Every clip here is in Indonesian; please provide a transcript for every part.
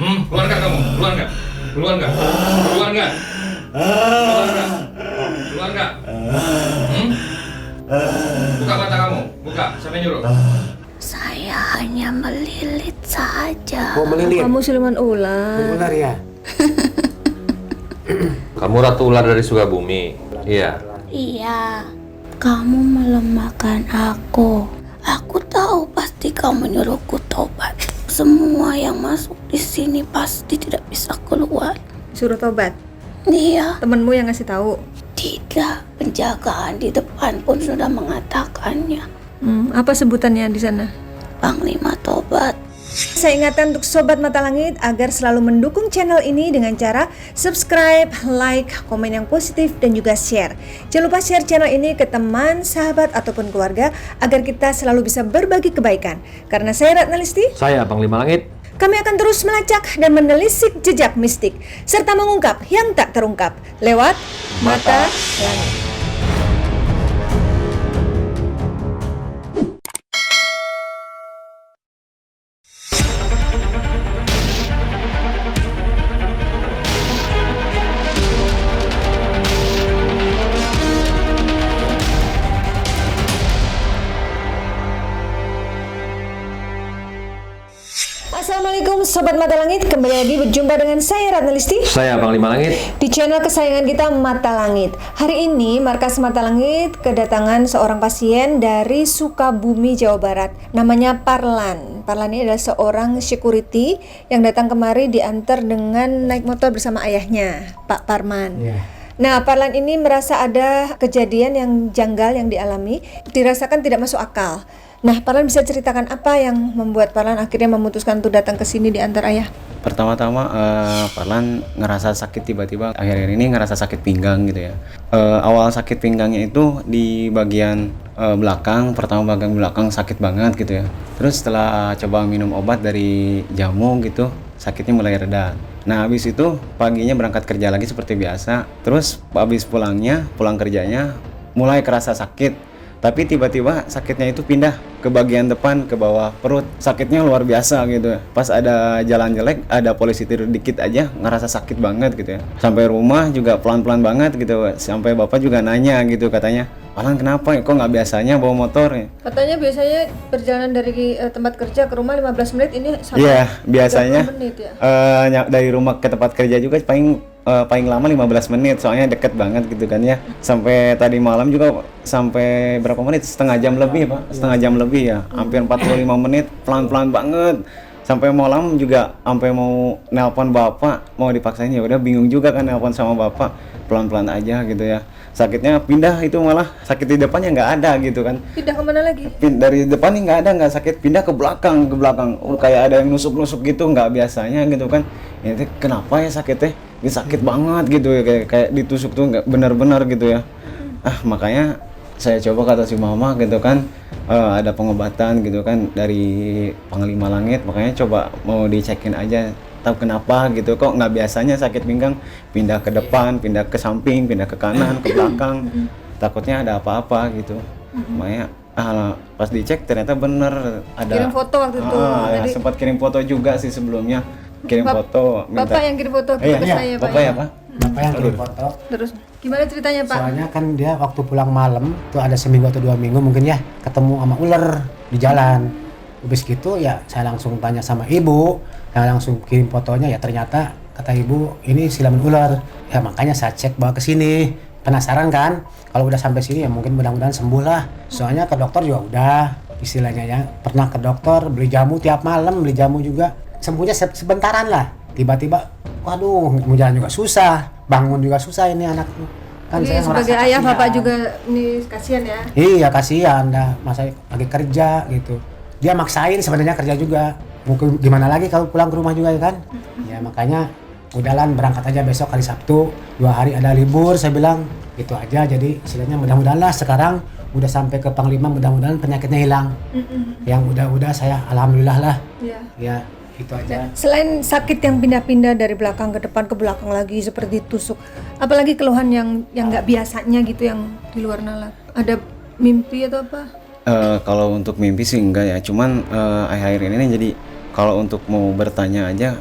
Keluar nggak kamu? Keluar nggak? Keluar nggak? Keluar nggak? Keluar nggak? Keluar nggak? Buka mata kamu, buka. Siapa yang nyuruh? Saya hanya melilit saja. Oh, melilit. Kamu siluman ular. Ular ya? Kamu ratu ular dari Sukabumi. Iya. Iya, kamu melemahkan aku. Aku tahu pasti kamu nyuruhku tobat. Semua yang masuk di sini pasti tidak bisa keluar. Suruh tobat. Iya, Temenmu yang ngasih tahu. tidak. Penjagaan di depan pun sudah mengatakannya. Apa sebutannya di sana? Panglima Tobat. Saya ingatkan untuk Sobat Mata Langit agar selalu mendukung channel ini dengan cara subscribe, like, komen yang positif, dan juga share. Jangan lupa share channel ini ke teman, sahabat, ataupun keluarga agar kita selalu bisa berbagi kebaikan. Karena saya Ratna Listi, Saya Panglima Langit. kami akan terus melacak dan menelisik jejak mistik serta mengungkap yang tak terungkap lewat Mata Langit. Assalamualaikum Sobat Mata Langit, kembali lagi berjumpa dengan saya Ratna Listi Saya Panglima Langit. di channel kesayangan kita Mata Langit. Hari ini Markas Mata Langit kedatangan seorang pasien dari Sukabumi, Jawa Barat. Namanya Parlan. Parlan ini adalah seorang security yang datang kemari diantar dengan naik motor bersama ayahnya, Pak Parman. Nah, Parlan ini merasa ada kejadian yang janggal yang dialami, dirasakan tidak masuk akal. Nah, Parlan bisa ceritakan apa yang membuat Parlan akhirnya memutuskan untuk datang ke sini diantar ayah? Pertama-tama Parlan ngerasa sakit tiba-tiba, akhir-akhir ini ngerasa sakit pinggang gitu ya. Awal sakit pinggangnya itu di bagian belakang, pertama bagian belakang sakit banget gitu ya. Terus setelah coba minum obat dari jamu gitu, sakitnya mulai reda. Nah habis itu paginya berangkat kerja lagi seperti biasa. Terus habis pulang kerjanya mulai kerasa sakit. Tapi tiba-tiba sakitnya itu pindah ke bagian depan, ke bawah perut. Sakitnya luar biasa gitu. Pas ada jalan jelek, ada polisi tidur dikit aja, ngerasa sakit banget gitu ya. Sampai rumah juga pelan-pelan banget gitu. Sampai bapak juga nanya gitu katanya, "Parlan kenapa? Kok nggak biasanya bawa motor ya?" Katanya biasanya perjalanan dari tempat kerja ke rumah 15 menit, ini sampai Iya, biasanya 30 menit ya? dari rumah ke tempat kerja juga paling lama 15 menit, soalnya deket banget gitu kan ya. Sampai tadi malam juga sampai berapa menit? Setengah jam lebih Pak, setengah jam lebih ya, hampir 45 menit, pelan-pelan banget. Sampai malam juga sampai mau nelpon bapak, mau dipaksain ya udah bingung juga kan nelpon sama bapak, pelan-pelan aja gitu ya. Sakitnya pindah itu malah sakit di depannya nggak ada gitu kan. Pindah kemana lagi? Dari depan nih nggak ada, nggak sakit, pindah ke belakang kayak ada yang nusuk-nusuk gitu, nggak biasanya gitu kan. Ini kenapa ya sakitnya? Ini sakit banget gitu ya, kayak ditusuk tuh nggak benar-benar gitu ya. Makanya saya coba kata si mama gitu kan, ada pengobatan gitu kan dari Panglima Langit, makanya coba mau dicekin aja tahu kenapa gitu, kok nggak biasanya sakit pinggang pindah ke depan, pindah ke samping, pindah ke kanan, ke belakang, takutnya ada apa-apa gitu. Makanya pas dicek ternyata bener ada. Kirim foto waktu itu. Ya, sempat kirim foto juga sih sebelumnya, kirim foto minta. Bapak yang kirim foto ke saya Pak. Bapak ya Pak. Bapak yang kirim foto. Terus gimana ceritanya Pak? Soalnya kan dia waktu pulang malam tuh ada seminggu atau 2 minggu mungkin ya, ketemu sama ular di jalan. Habis gitu ya saya langsung tanya sama ibu, saya langsung kirim fotonya, ya ternyata kata ibu ini siluman ular. Ya makanya saya cek bawa ke sini. Penasaran kan? Kalau udah sampai sini ya mungkin mudah-mudahan sembuh lah. Soalnya ke dokter juga udah istilahnya ya, pernah ke dokter beli jamu tiap malam, beli jamu juga. Sembuhnya sebentaran lah. Tiba-tiba waduh, mau jalan juga susah, bangun juga susah ini anak. Kan Ini saya sebagai ngerasa ayah kasihan. Bapak juga nih kasihan ya. Iya kasihan dah, masa lagi kerja gitu. Dia maksain sebenarnya kerja juga. Mungkin gimana lagi kalau pulang ke rumah juga ya kan? Ya makanya udahlah berangkat aja besok hari Sabtu, 2 hari ada libur, saya bilang gitu aja. Jadi istilahnya mudah-mudahan lah sekarang udah sampai ke Panglima, mudah-mudahan penyakitnya hilang. Yang udah saya alhamdulillah lah. Iya. Ya itu aja. Selain sakit yang pindah-pindah dari belakang ke depan ke belakang lagi seperti tusuk, apalagi keluhan yang nggak biasanya gitu yang di luar nalar? Ada mimpi atau apa? Kalau untuk mimpi sih enggak ya, cuman akhir-akhir ini jadi kalau untuk mau bertanya aja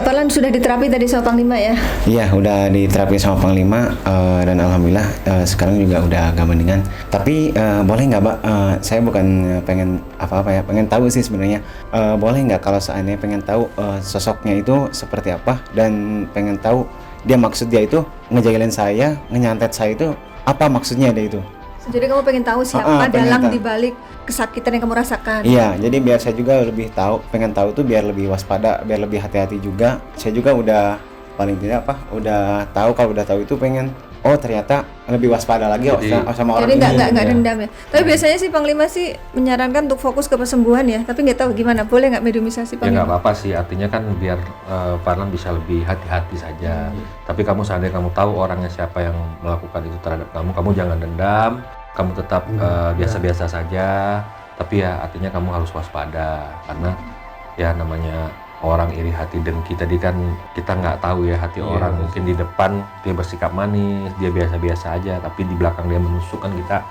Ya, Parlan sudah diterapi tadi sama Panglima ya? Iya, udah diterapi sama Panglima dan alhamdulillah sekarang juga udah agak mendingan. Tapi boleh nggak, Mbak? Saya bukan pengen apa-apa ya, pengen tahu sih sebenarnya. Boleh nggak kalau seandainya pengen tahu sosoknya itu seperti apa dan pengen tahu maksud dia itu ngejailin saya, ngenyantet saya itu apa maksudnya dia itu? Jadi kamu pengen tahu siapa pengen dalang tahu. dibalik kesakitan yang kamu rasakan? Iya, jadi biar saya juga lebih tahu, pengen tahu tuh biar lebih waspada, biar lebih hati-hati juga. Saya juga udah paling tidak udah tahu, kalau udah tahu itu pengen ternyata lebih waspada lagi sama orang Jadi ini. nggak dendam ya. Tapi biasanya sih Panglima sih menyarankan untuk fokus ke pesembuhan ya. Tapi nggak tahu gimana, boleh nggak mediumisasi Ya nggak Panglima? apa-apa sih, artinya kan biar Parlan bisa lebih hati-hati saja. Tapi kamu seandainya kamu tahu orangnya siapa yang melakukan itu terhadap kamu jangan dendam, kamu tetap biasa-biasa saja. Tapi ya artinya kamu harus waspada, karena ya namanya orang iri hati dengki tadi kan kita nggak tahu ya hati orang. Mungkin di depan dia bersikap manis, dia biasa-biasa aja, tapi di belakang dia menusuk kan kita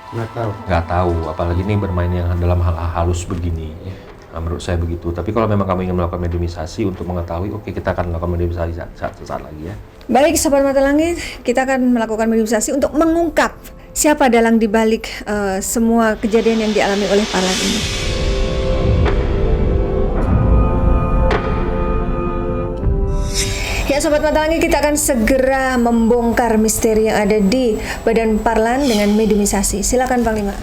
nggak tahu. Apalagi ini bermain yang dalam hal halus begini. Nah, menurut saya begitu. Tapi kalau memang kamu ingin melakukan mediumisasi untuk mengetahui, oke, kita akan melakukan mediumisasi saat lagi ya. Baik, Sobat Mata Langit, kita akan melakukan mediumisasi untuk mengungkap siapa dalang dibalik semua kejadian yang dialami oleh Parlan ini. Ya, Sobat Mata Langit, kita akan segera membongkar misteri yang ada di badan Parlan dengan mediumisasi. Silakan Panglima.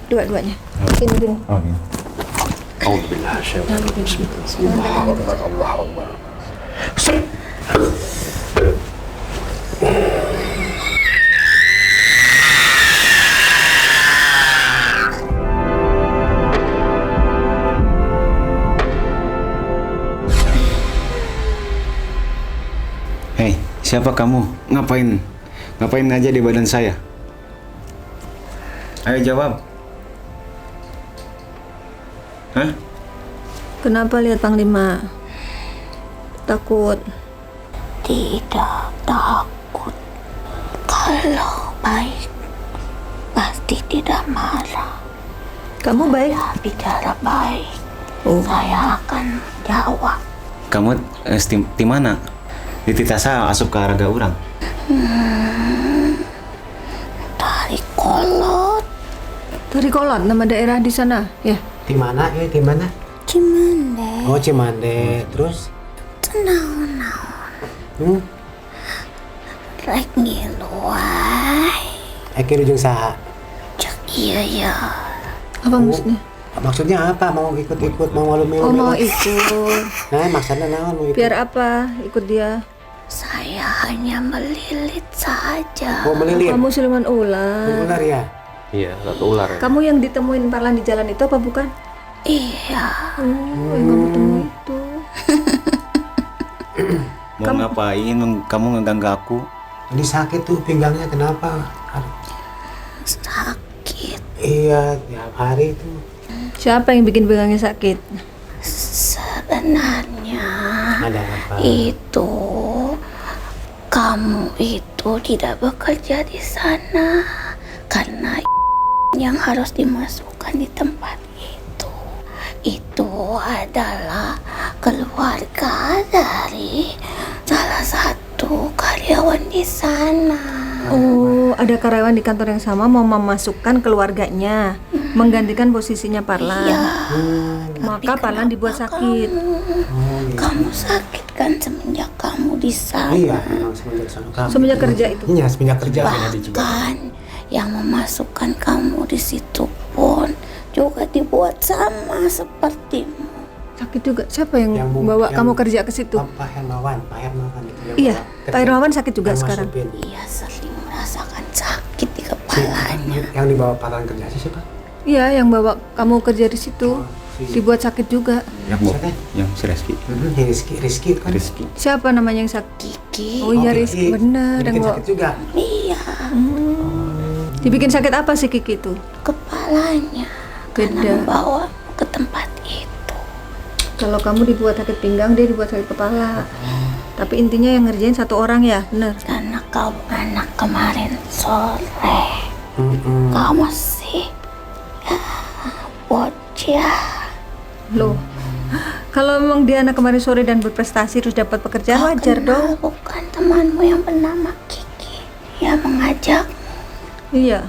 Dua-duanya. Gini. Oh, iya. Alhamdulillah, Bismillahirrahmanirrahim. Hei, siapa kamu? Ngapain aja di badan saya? Ayo jawab. Hah? Kenapa lihat Panglima? Takut? Tidak takut. Kalau baik, pasti tidak marah. Kamu baik? Ya, bicara baik. Oh. Saya akan jawab. Kamu di mana? Di titasa asup ke araga urang. Dari Kolot. Dari Kolot, nama daerah di sana, ya? Di mana? Di mana? Cimande. Oh, Cimande. Terus? Tenang-tenang. Rek ngiluai. Akhir ujung saha. Cek iya. Apa maksudnya? Maksudnya apa? Mau ikut-ikut, mau ngalumi? Oh, mau ikut. Nah, maksudnya naon mau ikut? Biar apa ikut dia? Saya hanya melilit saja. Oh, melilit. Kamu siluman ular. Ular ya? Iya, satu ular ya. Kamu yang ditemuin Parlan di jalan itu apa bukan? Iya. Oh, yang kamu temui itu. Mau ngapain? Kamu ngeganggu aku? Ini sakit tuh pinggangnya, kenapa? Sakit. Iya, tiap hari tuh. Siapa yang bikin pinggangnya sakit? Sebenarnya Ada apa? itu kamu itu tidak bekerja di sana karena yang harus dimasukkan di tempat itu adalah keluarga dari salah satu karyawan di sana. Oh, ada karyawan di kantor yang sama mau memasukkan keluarganya, menggantikan posisinya Parlan. Iya. Maka Parlan dibuat sakit. Kamu sakit kan semenjak kamu di sana. Iya, memang semenjak sana kamu. Semenjak kerja itu. Iya, semenjak kerja. Bahkan yang memasukkan kamu di situ pun juga dibuat sama sepertimu. Sakit juga. Siapa yang, Yang bawa yang- kamu kerja ke situ? Pak Hermawan gitu yang Iya, bawa Pak kerja. Irmawan sakit juga Yang sekarang. masukin. Ia sering merasakan sakit di kepalanya. Yang dibawa Parlan kerja sih siapa? Iya, yang bawa kamu kerja di situ si- dibuat sakit juga. Yang bawa, Siapa? yang si Reski. Rizky itu kan. Rizky. Siapa namanya yang sakit? Kiki, Oh iya, Kiki. Rizky, bener yang Bikin bawa. sakit juga. iya, Dibikin sakit apa sih Kiki itu? kepalanya karena Beda. membawa ke tempat itu. Kalau kamu dibuat sakit pinggang, dia dibuat sakit kepala. Tapi intinya yang ngerjain satu orang ya, bener? Karena kau anak kemarin sore, kamu sih bocah. Loh, Kalau memang Diana kemarin sore dan berprestasi terus dapat pekerjaan, wajar dong. Bukan temanmu yang bernama Kiki yang mengajak. Iya.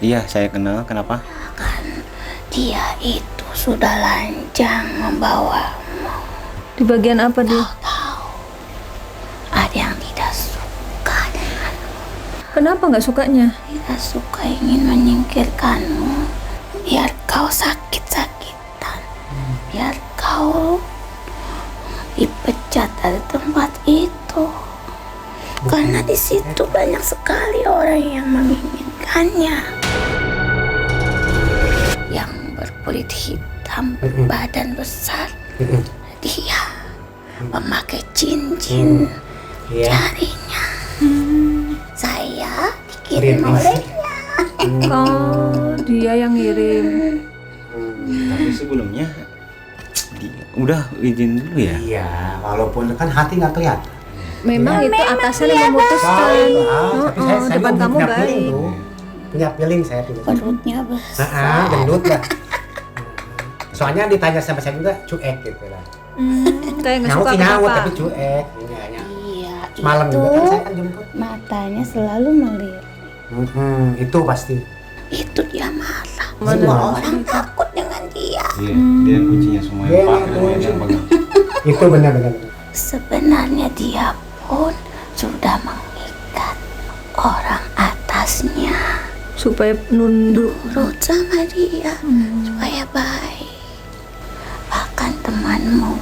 Iya, saya kenal. Kenapa? Kan dia itu sudah lanjang membawa. Di bagian apa dia? Tahu ada yang tidak suka dengan. Kenapa nggak sukanya? Tidak suka, ingin menyingkirkanmu biar kau sakit-sakitan, biar kau dipecat dari tempat itu. Karena di situ banyak sekali orang yang menginginkannya, yang berkulit hitam, badan besar. Dia memakai cincin jarinya. Saya dikirim olehnya. Oh, dia yang ngirim. Tapi sebelumnya udah izin dulu ya. Iya, walaupun kan hati nggak kelihatan. Memang itu atasan yang memutuskan. Tapi saya depan nggak kamu punya feeling baik. tuh. Punya feeling saya tuh. Perutnya besar. Gendut lah. Soalnya ditanya sama saya juga cuek gitu lah. Kayak nggak Nyaut suka sih nyaut kenapa? tapi cuek. Kayaknya. Iya, Malam itu juga kan saya kan jemput. matanya selalu melirik. Itu pasti. Itu dia marah. Semua Semua orang takut dengan dia. Iya, dia kuncinya semua Dia yang Pak, yang namanya kunci. yang pegang. Itu benar-benar. Sebenarnya dia pun sudah mengikat orang atasnya Supaya nunduk. nurut sama dia supaya baik. Bahkan temanmu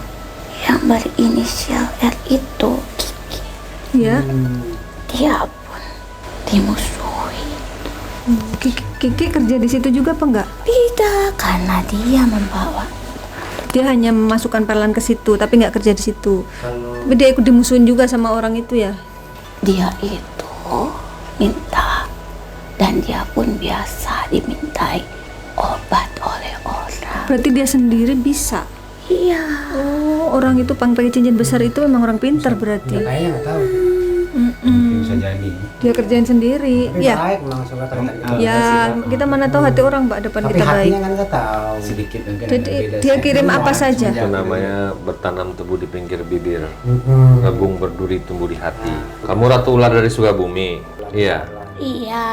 yang berinisial R itu Kiki, Ya. dia pun dimusuhi. Kiki kerja di situ juga apa enggak? Tidak, karena dia membawa. Dia hanya memasukkan Parlan ke situ, tapi nggak kerja di situ. Tapi dia ikut dimusuhin juga sama orang itu ya. Dia itu minta, dan dia pun biasa dimintai obat oleh orang. Berarti dia sendiri bisa. Iya. Oh, orang itu pakai cincin besar itu memang orang pintar berarti. Kayaknya nggak tahu. Mungkin bisa jadi. Dia kerjain sendiri. Tapi Ya. baik memang suka kelihatan gitu. Ya, kita mana tahu hati orang, Pak, depan Tapi kita baik. hatinya kan nggak tahu. Sedikit mungkin Jadi ada beda. dia Saya kirim cuma apa saja? senja Itu gitu. namanya bertanam tebu di pinggir bibir. Mm-mm. Agung berduri tumbuh di hati. Kamu ratu ular dari Sukabumi. Iya. Iya.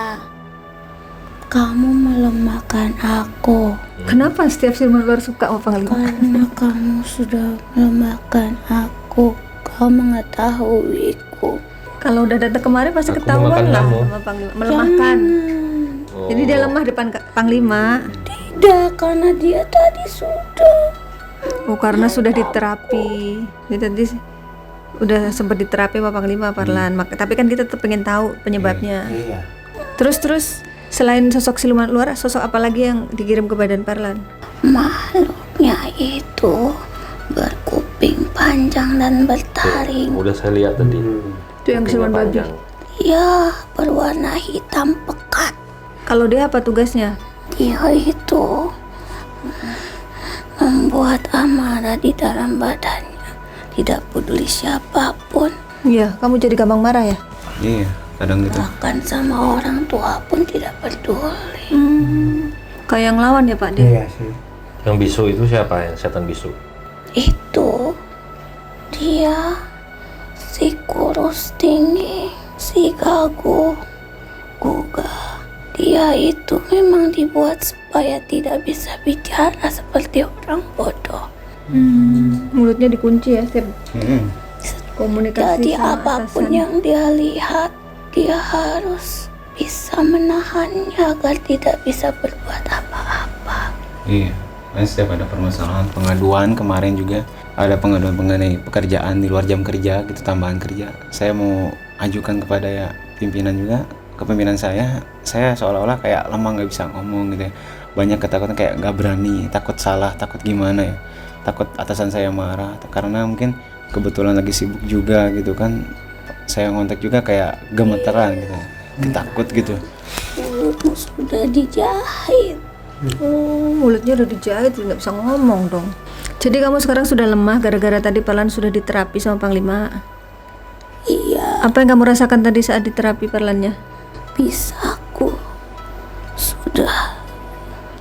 Kamu melemahkan aku Kenapa setiap siluman ular suka sama Panglima? karena kamu sudah melemahkan aku. Kau mengetahuiku. Kalau udah datang kemari pasti Aku ketahuan memakan lah kamu. sama Panglima. Melemahkan. Oh. Jadi dia lemah depan Panglima. Tidak, karena dia tadi sudah. Oh, karena sudah diterapi. Dia tadi udah sempat diterapi sama Panglima Parlan. Tapi kan kita tetap pengen tahu penyebabnya. Iya. Terus selain sosok siluman ular, sosok apa lagi yang dikirim ke badan Parlan? Makhluknya itu berkuping panjang dan bertaring. Udah saya lihat tadi. Itu yang siluman babi. Panjang. Ya, berwarna hitam pekat. Kalau dia apa tugasnya? Dia itu membuat amarah di dalam badannya. Tidak peduli siapapun. Iya, kamu jadi gampang marah ya? Iya, kadang gitu. Bahkan sama orang tua pun tidak peduli. Kayak yang lawan ya Pak De? Iya sih. Yang bisu itu siapa? Yang setan bisu? Itu dia si kurus tinggi, si gagu, guga. Dia itu memang dibuat supaya tidak bisa bicara seperti orang bodoh. Mulutnya dikunci ya setiap Mm-mm. komunikasi Jadi sama apapun atasan. yang dia lihat, dia harus bisa menahannya agar tidak bisa berbuat apa-apa. Iya, kan setiap ada permasalahan pengaduan kemarin juga ada pengaduan mengenai pekerjaan di luar jam kerja gitu, tambahan kerja. Saya mau ajukan kepada ya pimpinan juga, ke pimpinan saya seolah-olah kayak lemah nggak bisa ngomong gitu ya. Banyak ketakutan kayak nggak berani, takut salah, takut gimana ya, takut atasan saya marah karena mungkin kebetulan lagi sibuk juga gitu kan. Saya ngontak juga kayak gemeteran gitu, ketakut gitu. Mulutmu sudah dijahit. Oh, mulutnya udah dijahit, nggak bisa ngomong dong. Jadi kamu sekarang sudah lemah gara-gara tadi Parlan sudah diterapi sama Panglima. Iya, Apa yang kamu rasakan tadi saat diterapi Parlannya? bisaku sudah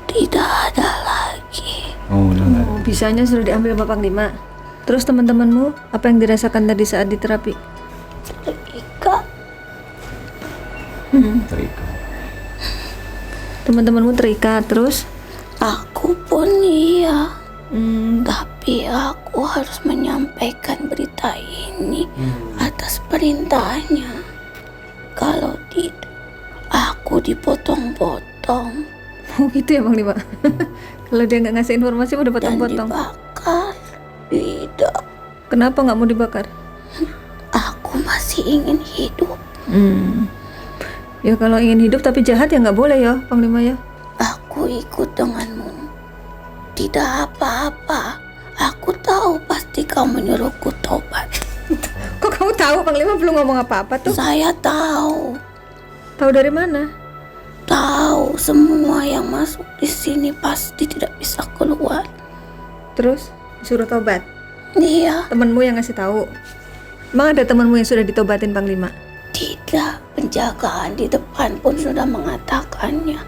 tidak ada lagi. Oh, udah nggak ada. Oh, Bisanya sudah diambil sama Panglima. Terus teman-temanmu apa yang dirasakan tadi saat di terapi? Terikat. Terikat. Teman-temanmu terikat terus? Aku pun iya. Tapi aku harus menyampaikan berita ini atas perintahnya. Kalau tidak, aku dipotong-potong Oh gitu ya Panglima. Kalau dia nggak ngasih informasi udah dan potong-potong. dibakar. Tidak, Kenapa nggak mau dibakar? aku masih ingin hidup. Ya kalau ingin hidup tapi jahat ya nggak boleh ya Panglima ya. Aku ikut denganmu. Tidak apa-apa. Aku tahu pasti kau menyuruhku tobat. Kok kamu tahu Panglima belum ngomong apa-apa tuh? Saya tahu. Tahu dari mana? Tahu semua yang masuk di sini pasti tidak bisa keluar. Terus disuruh tobat. Iya, Temenmu yang ngasih tahu. Emang ada temenmu yang sudah ditobatin Panglima? tidak. Penjagaan di depan pun sudah mengatakannya.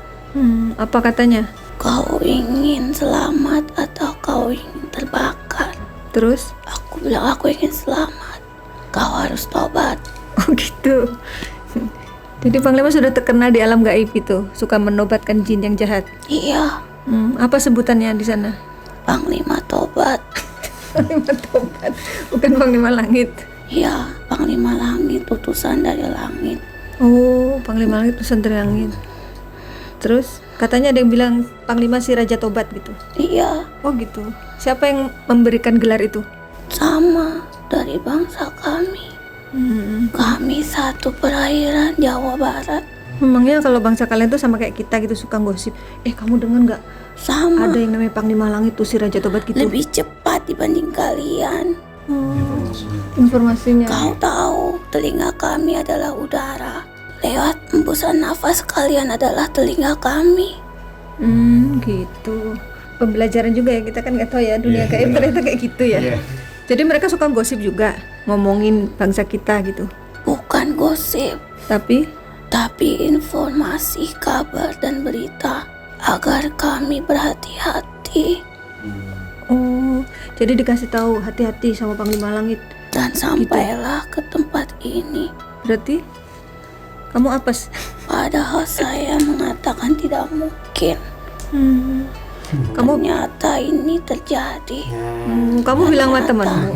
Apa katanya? Kau ingin selamat atau kau ingin terbakar? Terus? Aku bilang aku ingin selamat. Kau harus tobat. Oh gitu. Jadi Panglima sudah terkenal di alam gaib itu, suka menobatkan jin yang jahat. Iya, Apa sebutannya di sana? Panglima tobat. Panglima tobat, bukan Panglima langit. Iya, Panglima langit, utusan dari langit. Oh, Panglima langit utusan dari langit. Terus katanya ada yang bilang Panglima si Raja Tobat gitu. Iya, Oh gitu. Siapa yang memberikan gelar itu? sama dari bangsa kami. Kami satu perairan Jawa Barat. Memangnya kalau bangsa kalian tuh sama kayak kita gitu suka gosip. Kamu dengar nggak? Sama, Ada yang namanya Panglima Langit tuh si Raja Tobat gitu. lebih cepat dibanding kalian. Informasinya. Kau tahu, telinga kami adalah udara. Lewat embusan nafas kalian adalah telinga kami. Gitu. Pembelajaran juga ya, kita kan nggak tahu ya dunia gaib ternyata kayak gitu ya. Jadi mereka suka gosip juga, ngomongin bangsa kita gitu. Bukan gosip, Tapi tapi informasi, kabar, dan berita agar kami berhati-hati. jadi dikasih tahu hati-hati sama Panglima Langit. Dan sampailah ke tempat ini. Berarti kamu apes. Padahal saya mengatakan tidak mungkin. Kamu Ternyata ini terjadi. kamu bilang sama temanmu.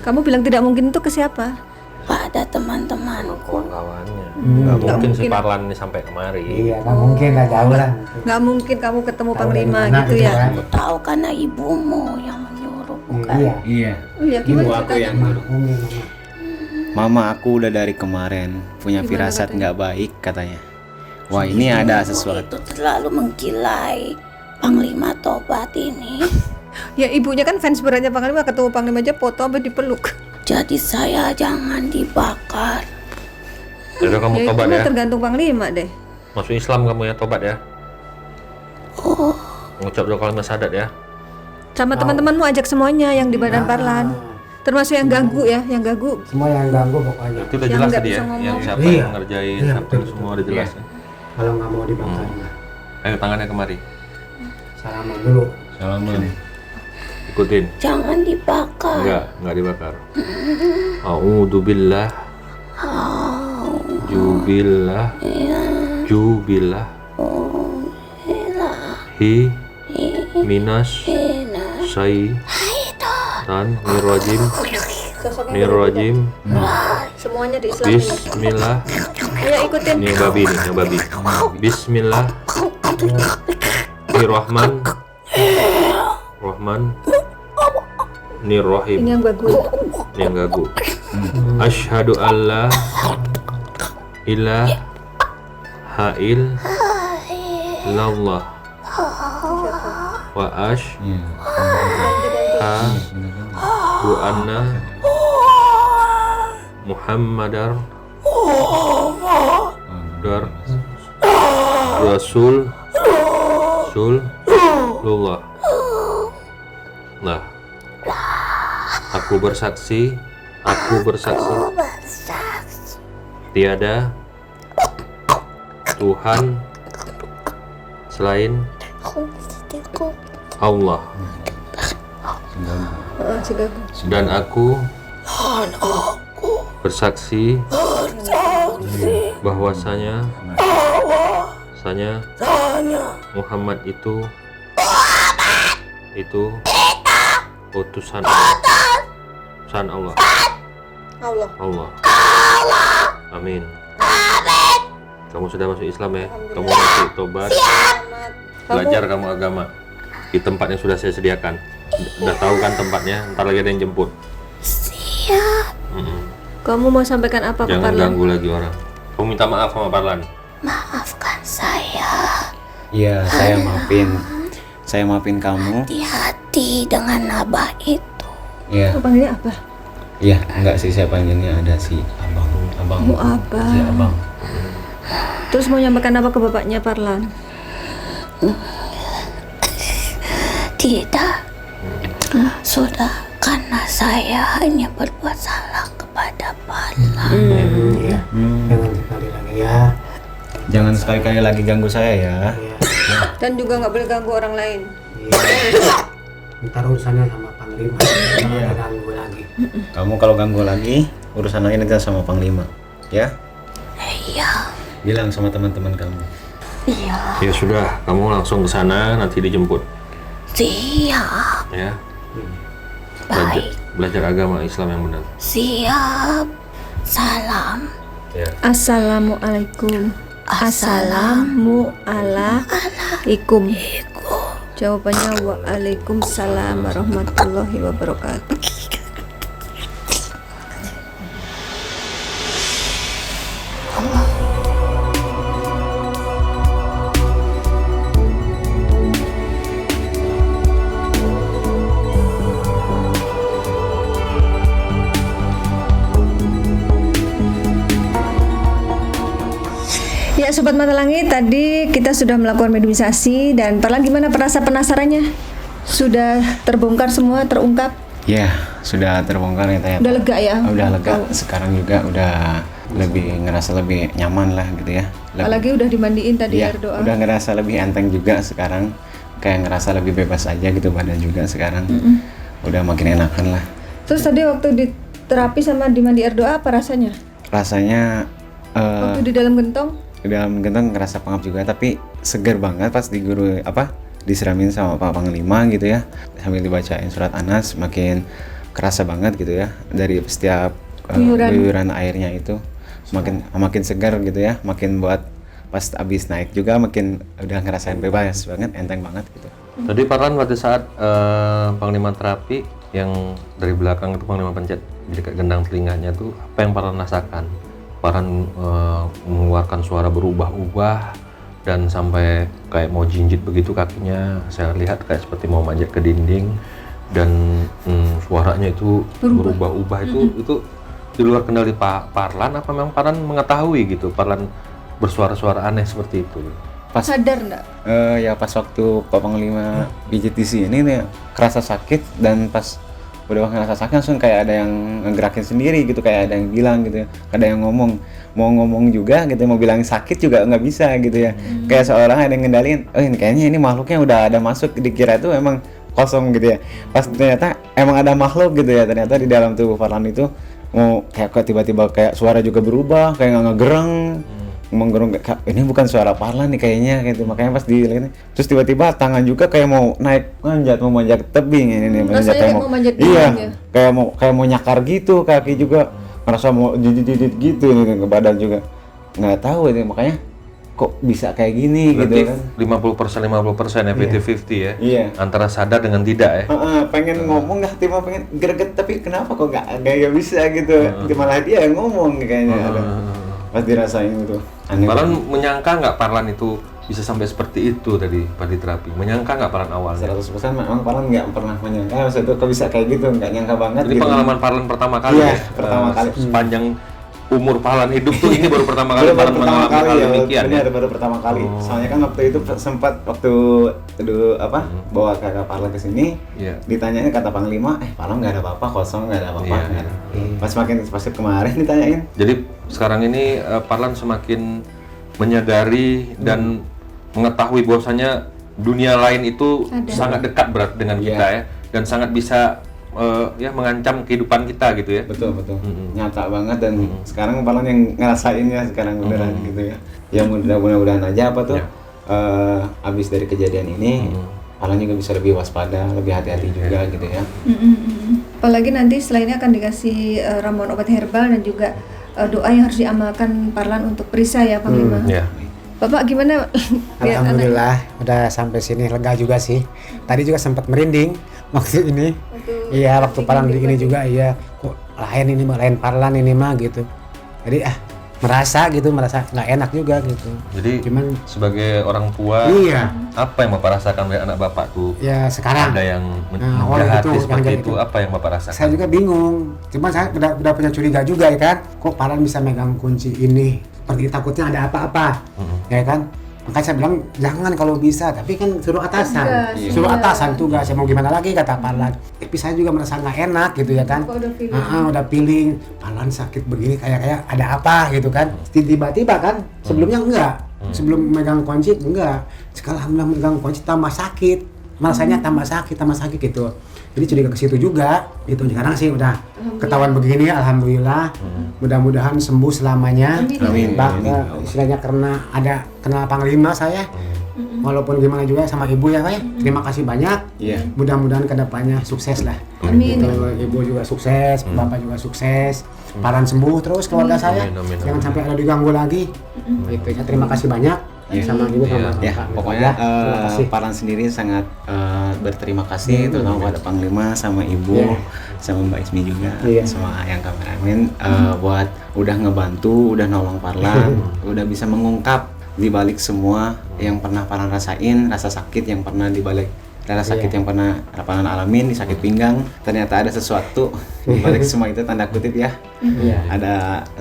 Kamu bilang tidak mungkin itu ke siapa? Pada teman-temanku. Kawan-kawannya. Nggak mungkin si Parlan ini sampai kemari. Iya, nggak mungkin lah, jauh lah. Nggak mungkin kamu ketemu Panglima Mana gitu ya. kan? Aku tahu karena ibumu yang menyuruh, bukan? Iya. Iya. Oh iya, gimana ceritanya? Mungkin. Mama aku udah dari kemarin punya firasat nggak baik katanya. Wah ini ada sesuatu. Itu terlalu menggilai Panglima Tobat ini. Ya ibunya kan fans beratnya Panglima, ketemu Panglima aja foto sampai dipeluk. Jadi saya jangan dibakar. Yaudah kamu Ya itu tobat mah ya. tergantung Panglima deh. Masuk Islam kamu ya, tobat ya. Mengucap doa kalimat syahadat ya. Sama teman-temanmu ajak semuanya yang di Badan Parlan. Termasuk yang ganggu ya, yang ganggu. Semua yang ganggu pokoknya. Itu udah Yang jelas nggak tadi bisa ya. ngomong. Yang siapa Iya. yang ngerjain, Iya, siapa itu semua udah jelas ya. Kalau nggak mau dibakar, nah. Ayo tangannya kemari. Salaman dulu. Salaman. Ikutin. Jangan dibakar. Enggak dibakar. A'udzubillah. Jubillah. Jubillah. Hi. Minas. Syaitan. Nirrajim. Semuanya di Islam. Bismillah. Ayo ikutin. Ini yang babi nih, yang babi. Bismillah. Rahman. Nirrahim. Ini yang bagus. Ini yang gagu. Asyhadu alla ilaha illallah wa asyhadu anna Muhammadar Rasulullah. Nah, aku bersaksi tiada Tuhan selain Allah. Dan aku bersaksi bahwasanya Muhammad itu utusan Allah. Amin. Kamu sudah masuk Islam ya? Kamu masuk tobat. Belajar kamu agama di tempat yang sudah saya sediakan. Udah tahu kan tempatnya? Ntar lagi ada yang jemput. Siap. Kamu mau sampaikan apa ke Jangan Parlan? ganggu lagi orang. Kamu minta maaf sama Parlan. Maafkan saya. Iya, saya maafin kamu. Hati-hati dengan abah itu. Iya. Panggilnya apa? Iya, enggak sih, saya panggilnya ada si abang. Oh, abang. Si abang. Terus mau nyampaikan apa ke bapaknya Parlan? Tidak. Sudah, karena saya hanya berbuat salah kepada Parlan. Iya. Jangan sekali lagi ya. Jangan sekali-kali lagi ganggu saya ya. Iya. Dan juga nggak boleh ganggu orang lain. Iya. Ntar urusannya sama Panglima. Jangan ganggu lagi. Kamu kalau ganggu lagi, urusan lagi nanti sama Panglima. Ya? Iya. Bilang sama teman-teman kamu. Iya. Ya sudah, kamu langsung ke sana nanti dijemput. Siap. Ya. Baik. Belajar agama Islam yang benar. Siap. Salam. Ya. Assalamualaikum. Assalamualaikum. Jawabannya waalaikumsalam warahmatullahi wabarakatuh. Ya Sobat Mata Langit, tadi kita sudah melakukan mediumisasi dan Parlan gimana perasa penasarannya? Sudah terbongkar semua, terungkap? Ya, sudah terbongkar ya ternyata. Udah lega ya? Udah lega. Sekarang juga udah ngerasa lebih nyaman lah gitu ya. Apalagi udah dimandiin tadi Iya, air doa. udah ngerasa lebih enteng juga sekarang. Kayak ngerasa lebih bebas aja gitu badan juga sekarang. Udah makin enakan lah. Terus tadi waktu di terapi sama dimandi air doa apa rasanya? Rasanya Waktu di dalam gentong? di dalam gentong ngerasa pengap juga, tapi seger banget pas disiramin sama Pak Panglima gitu ya, sambil dibacain surat Anas, makin kerasa banget gitu ya dari setiap guyuran airnya itu makin segar gitu ya, makin buat pas abis naik juga makin udah ngerasain bebas banget, enteng banget gitu. Tadi Parlan pada saat Panglima terapi yang dari belakang itu Panglima pencet di dekat gendang telinganya tuh, apa yang Parlan rasakan? Parlan mengeluarkan suara berubah-ubah dan sampai kayak mau jinjit begitu kakinya, saya lihat kayak seperti mau manjat ke dinding dan suaranya itu berubah-ubah. Itu di luar kendali Parlan apa memang Parlan mengetahui gitu Parlan bersuara-suara aneh seperti itu? Pas sadar enggak? Ya pas waktu Pak Panglima pijit di sini nih kerasa sakit, dan pas udah ngerasa sakit langsung kayak ada yang ngegerakin sendiri gitu, kayak ada yang bilang gitu ya, ada yang mau ngomong juga gitu, mau bilang sakit juga nggak bisa gitu ya, kayak seorang ada yang ngendalin, oh ini kayaknya ini makhluknya udah ada masuk, dikira itu emang kosong gitu ya, pas ternyata emang ada makhluk gitu ya, ternyata di dalam tubuh Parlan itu mau kayak tiba-tiba kayak suara juga berubah, kayak nggak ngegereng, menggerung, ini bukan suara Parlan nih kayaknya gitu, makanya pas dilihat terus tiba-tiba tangan juga kayak mau naik mau manjat tebing ini rasanya kayak mau manjat iya ya? kayak mau nyakar gitu, kaki juga merasa mau jijit gitu nih ke badan juga, nggak tahu ini makanya kok bisa kayak gini. Berarti gitu kan 50% ya, 50-50 ya, iya, antara sadar dengan tidak ya. pengen ngomong nggak, tiba pengen greget tapi kenapa kok nggak bisa gitu, malah dia yang ngomong kayaknya. Pas dirasain itu aneh. Parlan menyangka nggak Parlan itu bisa sampai seperti itu tadi pada terapi? Menyangka nggak Parlan awalnya? 100% memang Parlan nggak pernah menyangka maksud itu kok bisa kayak gitu, nggak nyangka banget. Jadi gitu. pengalaman Parlan pertama kali Iya, ya? pertama kali. Sepanjang umur Parlan hidup tuh ini baru pertama kali Baru Parlan pertama mengalami kali hal ya, demikian ya? benar, baru pertama kali. Soalnya kan waktu itu sempat waktu bawa kakak Parlan ke sini, Iya. ditanyain kata Panglima, Parlan nggak ada apa-apa, kosong, nggak ada apa-apa. Iya, nggak ada. Pas kemarin ditanyain, Jadi sekarang ini Parlan semakin menyadari dan mengetahui bahwasanya dunia lain itu sangat dekat berat dengan kita ya, dan sangat bisa ya mengancam kehidupan kita gitu ya. Betul. Nyata banget dan sekarang Parlan yang ngerasainnya sekarang beneran gitu ya. Ya mudah-mudahan aja apa tuh Ya. abis dari kejadian ini Parlan juga bisa lebih waspada, lebih hati-hati juga gitu ya. Apalagi nanti setelah ini akan dikasih ramuan obat herbal dan juga doa yang harus diamalkan Parlan untuk Prisa ya Panglima. Ya. Bapak gimana? lihat anak? Alhamdulillah udah sampai sini lega juga sih. Tadi juga sempat merinding waktu ini. Iya, waktu Parlan di ini juga iya. Kok lain Parlan ini mah gitu. Jadi merasa nggak enak juga gitu. Jadi Cuman sebagai orang tua, iya, apa yang Bapak rasakan dari anak Bapak tuh? ya sekarang Ada yang Nah, menjahati itu, seperti yang itu, itu. apa yang Bapak rasakan? saya juga bingung. Cuman saya udah punya curiga juga ya kan. Kok Parlan bisa megang kunci ini? Seperti takutnya ada apa-apa. Ya kan? Makanya saya bilang jangan kalau bisa, tapi kan suruh atasan. Tugas, Suruh iya. atasan tugas. Saya mau gimana lagi kata Parlan. Tapi saya juga merasa nggak enak gitu ya kan. Bapak udah feeling. Udah feeling Parlan sakit begini kayak ada apa gitu kan. Tiba-tiba kan sebelumnya enggak. Sebelum megang kunci enggak. Sekarang alhamdulillah megang kunci tambah sakit. Rasanya tambah sakit gitu. Jadi curiga ke situ juga gitu. Sekarang sih udah ketahuan begini alhamdulillah. Mudah-mudahan sembuh selamanya. Amin. Istilahnya karena ada kenal Panglima saya. Walaupun gimana juga sama ibu ya Pak ya. Terima kasih banyak. Iya. Mudah-mudahan kedepannya sukses lah. Amin. Gitu, ibu juga sukses, bapak juga sukses. Parlan sembuh terus keluarga saya. Amin. Jangan sampai ada diganggu lagi. Gitu ya. Terima kasih banyak sama ibu sama Ya, bapak. pokoknya terima kasih. Parlan sendiri sangat berterima kasih terutama pada Panglima sama Ibu sama Mbak Ismi juga Iya. sama yang kameramen buat udah ngebantu, udah nolong Parlan, udah bisa mengungkap di balik semua yang pernah Parlan rasain, rasa sakit yang pernah di balik rasa sakit yang pernah Parlan alamin di sakit pinggang, ternyata ada sesuatu di balik semua itu tanda kutip ya. Iya. Ada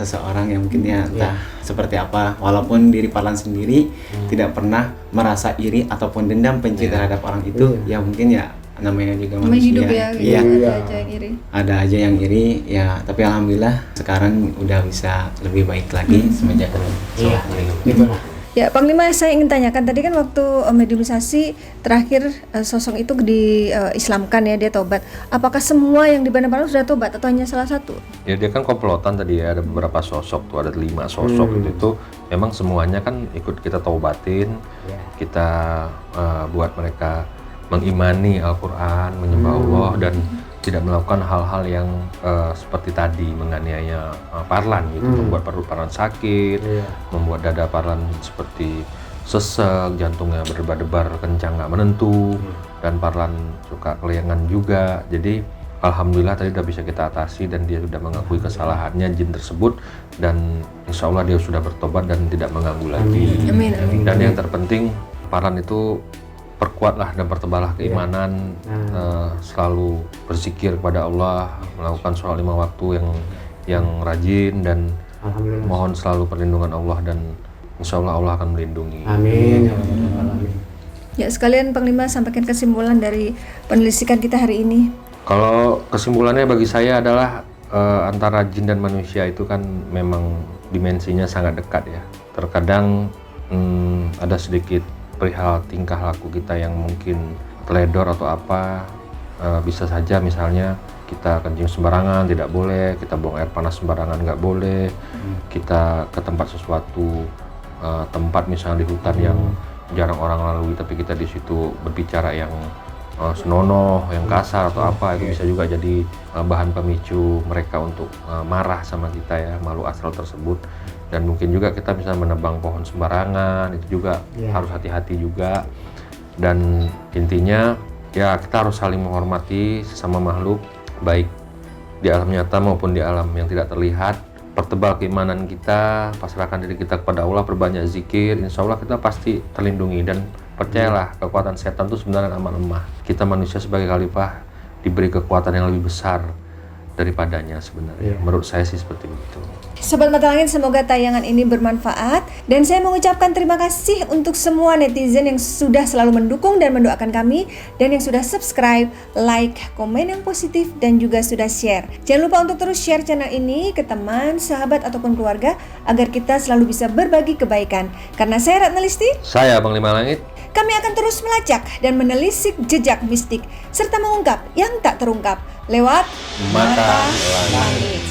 seseorang yang mungkin ya entah seperti apa, walaupun diri Parlan sendiri tidak pernah merasa iri ataupun dendam benci terhadap orang itu, ya mungkin ya namanya juga Namanya manusia. hidup ya, gitu. Iya. Ada aja yang iri. Ada aja yang iri ya, tapi alhamdulillah sekarang udah bisa lebih baik lagi semenjak Iya. Gitu lah. Ya, Panglima, saya ingin tanyakan tadi kan waktu mediumisasi terakhir sosok itu diislamkan ya, dia tobat. Apakah semua yang di Bandar Parlan sudah tobat atau hanya salah satu? Ya dia kan komplotan tadi ya, ada beberapa sosok tuh, ada 5 sosok itu memang semuanya kan ikut kita taubatin, kita buat mereka mengimani Al-Quran, menyembah Allah dan tidak melakukan hal-hal yang seperti tadi menganiaya Parlan gitu, membuat perut Parlan sakit, membuat dada Parlan seperti sesek, jantungnya berdebar-debar kencang nggak menentu, dan Parlan suka kelayangan juga. Jadi alhamdulillah tadi udah bisa kita atasi dan dia sudah mengakui kesalahannya jin tersebut, dan insya Allah dia sudah bertobat dan tidak mengganggu lagi. Amin, amin. Dan yang terpenting Parlan itu perkuatlah dan perteballah keimanan, selalu berzikir kepada Allah, melakukan sholat 5 waktu yang rajin, dan Alhamdulillah. mohon selalu perlindungan Allah, dan insya Allah Allah akan melindungi. Amin. Ya Rabbal Alamin. Ya, sekalian Panglima sampaikan kesimpulan dari penelusuran kita hari ini. Kalau kesimpulannya bagi saya adalah antara jin dan manusia itu kan memang dimensinya sangat dekat ya. Terkadang ada sedikit perihal tingkah laku kita yang mungkin teledor atau apa, bisa saja misalnya kita kencing sembarangan tidak boleh, kita buang air panas sembarangan nggak boleh, kita ke tempat sesuatu tempat misalnya di hutan yang jarang orang lalui tapi kita di situ berbicara yang senonoh, yang kasar atau apa, itu bisa juga jadi bahan pemicu mereka untuk marah sama kita ya, makhluk astral tersebut. Dan mungkin juga kita bisa menebang pohon sembarangan, itu juga harus hati-hati juga. Dan intinya ya kita harus saling menghormati sesama makhluk, baik di alam nyata maupun di alam yang tidak terlihat. Pertebal keimanan kita, pasrahkan diri kita kepada Allah, perbanyak zikir, insya Allah kita pasti terlindungi. Dan percayalah, kekuatan setan itu sebenarnya amat lemah. Kita manusia sebagai khalifah diberi kekuatan yang lebih besar daripadanya sebenarnya. Menurut saya sih seperti itu. Sobat Mata Langit, semoga tayangan ini bermanfaat, dan saya mengucapkan terima kasih untuk semua netizen yang sudah selalu mendukung dan mendoakan kami, dan yang sudah subscribe, like, komen yang positif, dan juga sudah share. Jangan lupa untuk terus share channel ini ke teman, sahabat, ataupun keluarga agar kita selalu bisa berbagi kebaikan. Karena saya Ratna Listi, Saya Panglima Langit. Kami akan terus melacak dan menelisik jejak mistik serta mengungkap yang tak terungkap lewat Mata Langit.